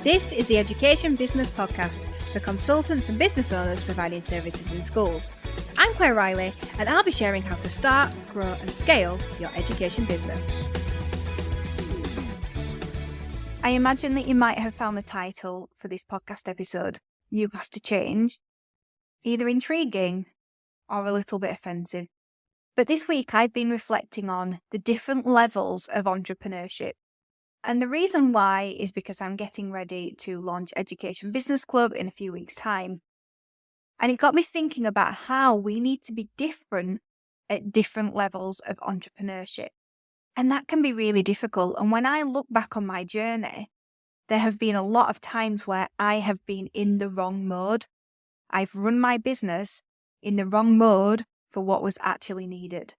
This is the Education Business Podcast for consultants and business owners providing services in schools. I'm Claire Riley, and I'll be sharing how to start, grow and scale your education business. I imagine that you might have found the title for this podcast episode, You Have to Change, either intriguing or a little bit offensive. But this week I've been reflecting on the different levels of entrepreneurship. And the reason why is because I'm getting ready to launch Education Business Club in a few weeks' time. And it got me thinking about how we need to be different at different levels of entrepreneurship. And that can be really difficult. And when I look back on my journey, there have been a lot of times where I have been in the wrong mode. I've run my business in the wrong mode for what was actually needed.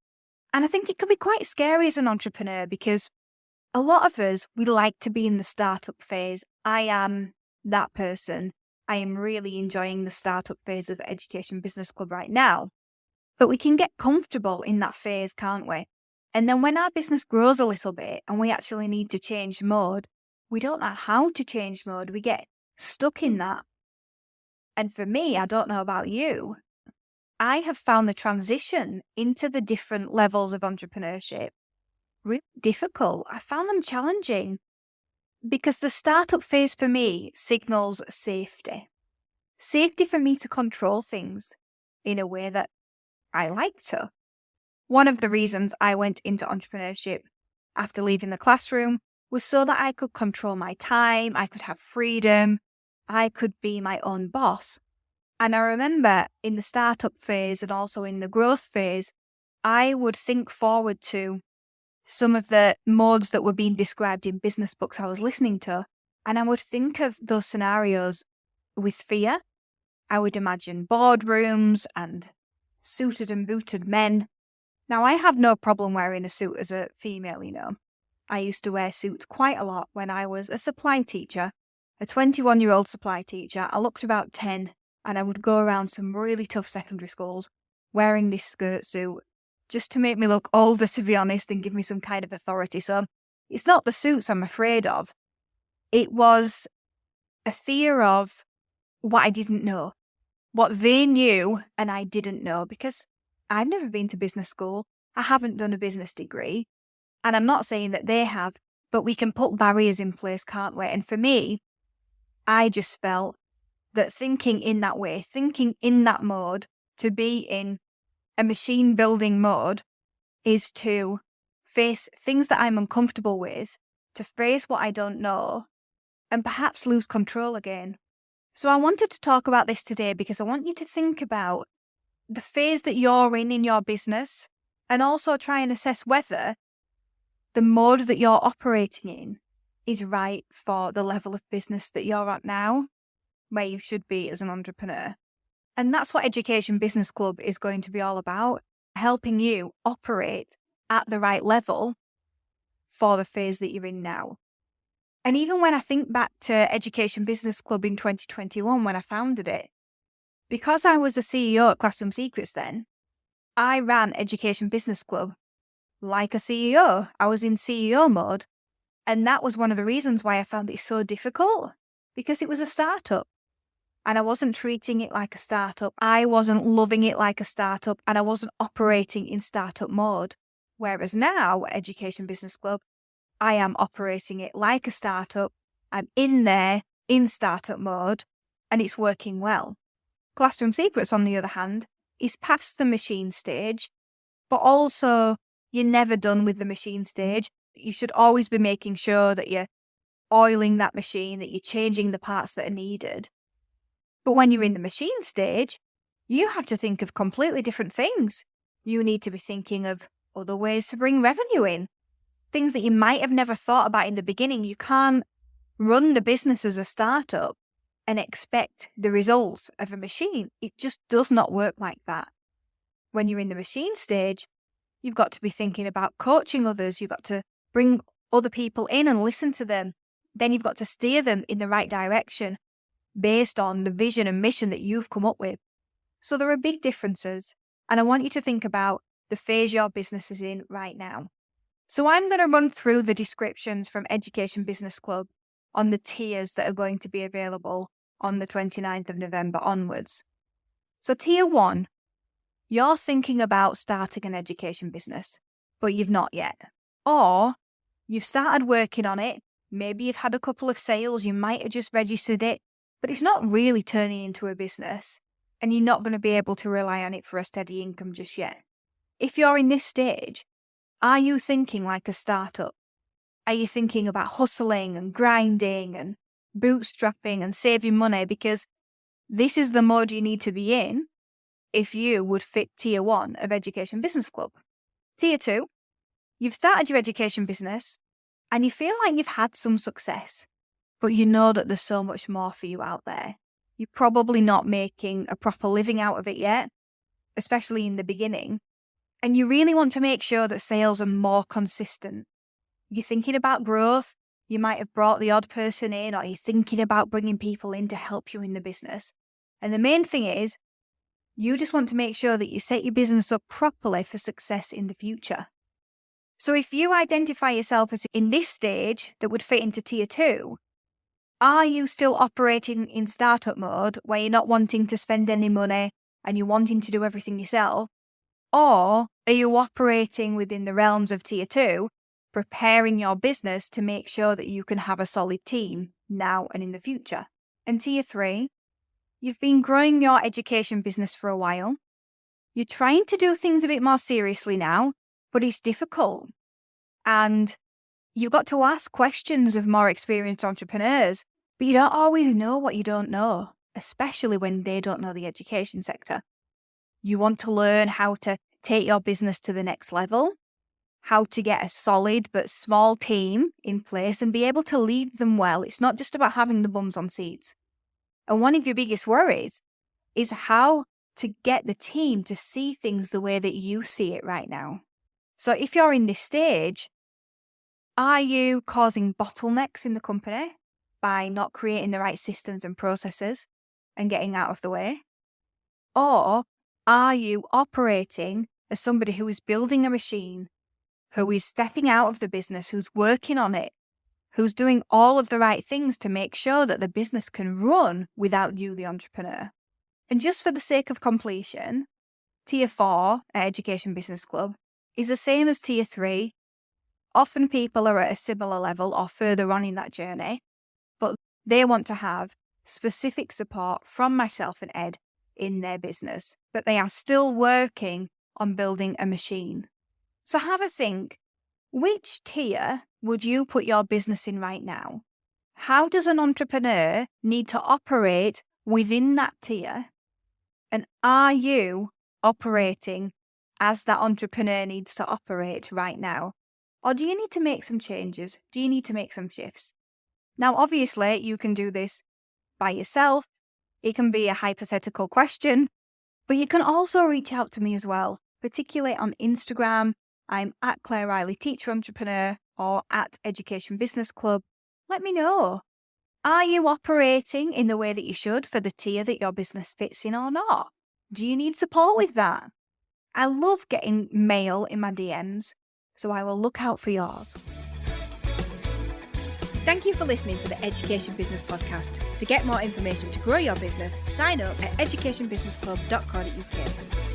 And I think it can be quite scary as an entrepreneur because a lot of us, we like to be in the startup phase. I am that person. I am really enjoying the startup phase of Education Business Club right now. But we can get comfortable in that phase, can't we? And then when our business grows a little bit and we actually need to change mode, we don't know how to change mode. We get stuck in that. And for me, I don't know about you, I have found the transition into the different levels of entrepreneurship really difficult. I found them challenging because the startup phase for me signals safety. Safety for me to control things in a way that I like to. One of the reasons I went into entrepreneurship after leaving the classroom was so that I could control my time, I could have freedom, I could be my own boss. And I remember in the startup phase and also in the growth phase, I would think forward to some of the modes that were being described in business books I was listening to, and I would think of those scenarios with fear. I would imagine boardrooms and suited and booted men. Now, I have no problem wearing a suit as a female, I used to wear suits quite a lot when I was a supply teacher, a 21-year-old supply teacher. I looked about 10, and I would go around some really tough secondary schools wearing this skirt suit, just to make me look older, to be honest, and give me some kind of authority. So it's not the suits I'm afraid of. It was a fear of what I didn't know, what they knew and I didn't know, because I've never been to business school. I haven't done a business degree. And I'm not saying that they have, but we can put barriers in place, can't we? And for me, I just felt that thinking in that way, thinking in that mode, to be in a machine building mode is to face things that I'm uncomfortable with, to face what I don't know, and perhaps lose control again. So I wanted to talk about this today because I want you to think about the phase that you're in your business and also try and assess whether the mode that you're operating in is right for the level of business that you're at now, where you should be as an entrepreneur. And that's what Education Business Club is going to be all about, helping you operate at the right level for the phase that you're in now. And even when I think back to Education Business Club in 2021, when I founded it, because I was a CEO at Classroom Secrets then, I ran Education Business Club like a CEO. I was in CEO mode. And that was one of the reasons why I found it so difficult, because it was a startup. And I wasn't treating it like a startup. I wasn't loving it like a startup, and I wasn't operating in startup mode. Whereas now, at Education Business Club, I am operating it like a startup. I'm in there in startup mode, and it's working well. Classroom Secrets, on the other hand, is past the machine stage, but also you're never done with the machine stage. You should always be making sure that you're oiling that machine, that you're changing the parts that are needed. But when you're in the machine stage, you have to think of completely different things. You need to be thinking of other ways to bring revenue in, things that you might have never thought about in the beginning. You can't run the business as a startup and expect the results of a machine. It just does not work like that. When you're in the machine stage, you've got to be thinking about coaching others. You've got to bring other people in and listen to them. Then you've got to steer them in the right direction based on the vision and mission that you've come up with. So there are big differences. And I want you to think about the phase your business is in right now. So I'm going to run through the descriptions from Education Business Club on the tiers that are going to be available on the 29th of November onwards. So tier 1, you're thinking about starting an education business, but you've not yet. Or you've started working on it, maybe you've had a couple of sales, you might have just registered it, but it's not really turning into a business, and you're not going to be able to rely on it for a steady income just yet. If you're in this stage, are you thinking like a startup? Are you thinking about hustling and grinding and bootstrapping and saving money? Because this is the mode you need to be in if you would fit tier 1 of Education Business Club. Tier 2, you've started your education business and you feel like you've had some success, but you know that there's so much more for you out there. You're probably not making a proper living out of it yet, especially in the beginning, and you really want to make sure that sales are more consistent. You're thinking about growth, you might have brought the odd person in, or you're thinking about bringing people in to help you in the business. And the main thing is, you just want to make sure that you set your business up properly for success in the future. So if you identify yourself as in this stage that would fit into tier 2, are you still operating in startup mode where you're not wanting to spend any money and you're wanting to do everything yourself? Or are you operating within the realms of tier 2, preparing your business to make sure that you can have a solid team now and in the future? And tier 3, you've been growing your education business for a while. You're trying to do things a bit more seriously now, but it's difficult. And you've got to ask questions of more experienced entrepreneurs, but you don't always know what you don't know, especially when they don't know the education sector. You want to learn how to take your business to the next level, how to get a solid but small team in place and be able to lead them well. It's not just about having the bums on seats. And one of your biggest worries is how to get the team to see things the way that you see it right now. So if you're in this stage, are you causing bottlenecks in the company by not creating the right systems and processes and getting out of the way? Or are you operating as somebody who is building a machine, who is stepping out of the business, who's working on it, who's doing all of the right things to make sure that the business can run without you, the entrepreneur? And just for the sake of completion, tier 4 at Education Business Club is the same as tier 3. Often people are at a similar level or further on in that journey, but they want to have specific support from myself and Ed in their business, but they are still working on building a machine. So have a think, which tier would you put your business in right now? How does an entrepreneur need to operate within that tier? And are you operating as that entrepreneur needs to operate right now? Or do you need to make some changes? Do you need to make some shifts? Now, obviously, you can do this by yourself. It can be a hypothetical question, but you can also reach out to me as well, particularly on Instagram. I'm at Claire Riley Teacher Entrepreneur or at Education Business Club. Let me know. Are you operating in the way that you should for the tier that your business fits in or not? Do you need support with that? I love getting mail in my DMs, so I will look out for yours. Thank you for listening to the Education Business Podcast. To get more information to grow your business, sign up at educationbusinessclub.co.uk.